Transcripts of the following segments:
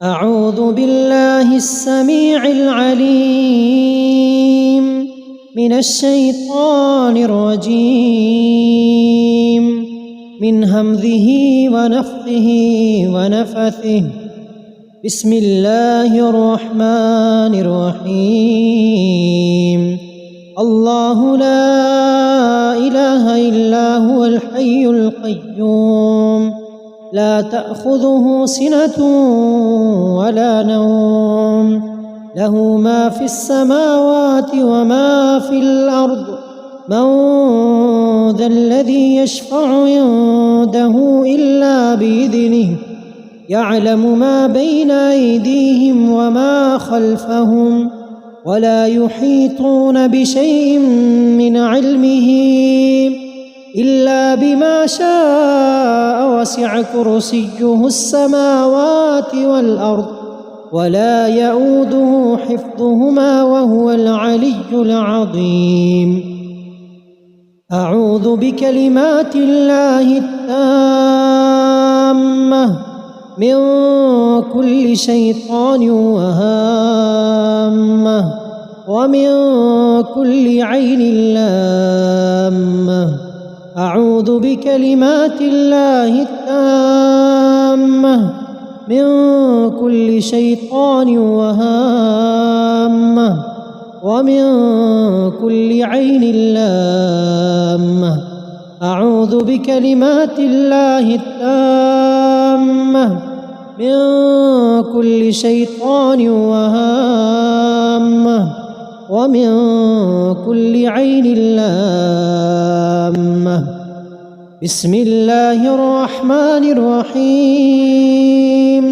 أعوذ بالله السميع العليم من الشيطان الرجيم من همزه ونفخه ونفثه. بسم الله الرحمن الرحيم. الله لا إله إلا هو الحي القيوم لا تأخذه سنة ولا نوم له ما في السماوات وما في الأرض. من ذا الذي يشفع عنده إلا بإذنه يعلم ما بين أيديهم وما خلفهم ولا يحيطون بشيء من علمه إلا بما شاء وسع كرسيه السماوات والأرض ولا يؤوده حفظهما وهو العلي العظيم. أعوذ بكلمات الله التامة من كل شيطان وهامة ومن كل عين لامة. أعوذ بكلمات الله التامة من كل شيطان وهامة ومن كل عين لامة. أعوذ بكلمات الله التامة من كل شيطان وهامة ومن كل عين لامة. بسم الله الرحمن الرحيم.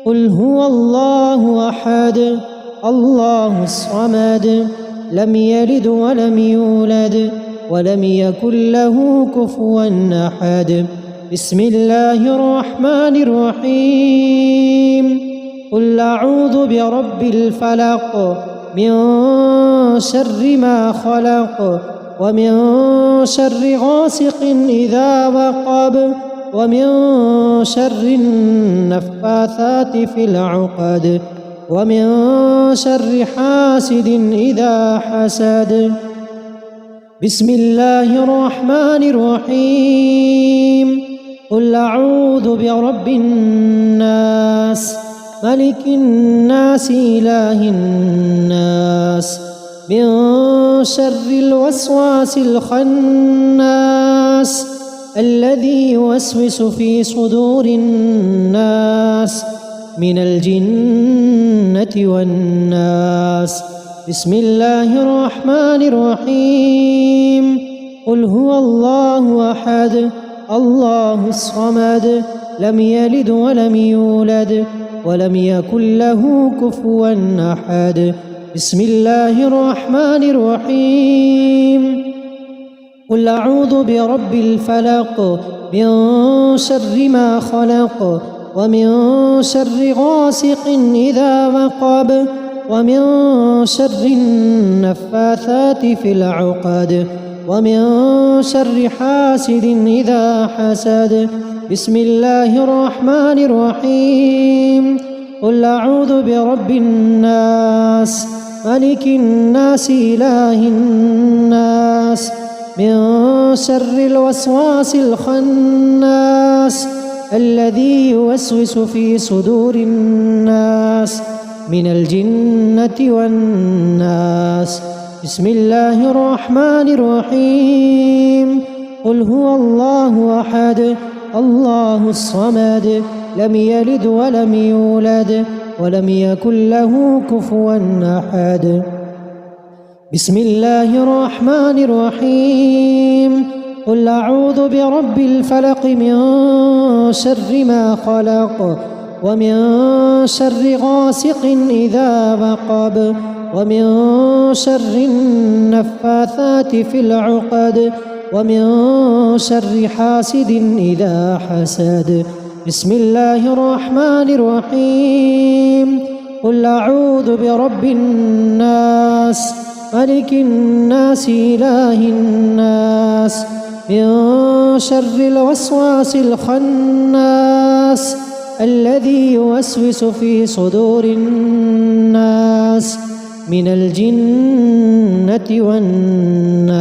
قل هو الله أحد الله الصمد لم يلد ولم يولد ولم يكن له كفوا أحد. بسم الله الرحمن الرحيم. قل أعوذ برب الفلق من شر ما خلق ومن شر غاسق إذا وقب ومن شر النفاثات في العقد ومن شر حاسد إذا حسد. بسم الله الرحمن الرحيم. قل أعوذ برب الناس ملك الناس إله الناس من شر الوسواس الخناس الذي يوسوس في صدور الناس من الجنة والناس. بسم الله الرحمن الرحيم. قل هو الله أحد الله الصمد لم يلد ولم يولد ولم يكن له كفوا أحد. بسم الله الرحمن الرحيم. قل أعوذ برب الفلق من شر ما خلق ومن شر غاسق إذا وقب ومن شر النفاثات في العقد ومن شر حاسد إذا حسد. بسم الله الرحمن الرحيم. قل أعوذ برب الناس ملك الناس إله الناس من شر الوسواس الخناس الذي يوسوس في صدور الناس من الجنة والناس. بسم الله الرحمن الرحيم. قل هو الله أحد الله الصمد لم يلد ولم يولد ولم يكن له كفوا أحد. بسم الله الرحمن الرحيم. قل أعوذ برب الفلق من شر ما خلق ومن شر غاسق إذا وقب ومن شر النفاثات في العقد ومن شر حاسد إذا حسد. بسم الله الرحمن الرحيم. قل أعوذ برب الناس ملك الناس إله الناس من شر الوسواس الخناس الذي يوسوس في صدور الناس من الجنة والناس.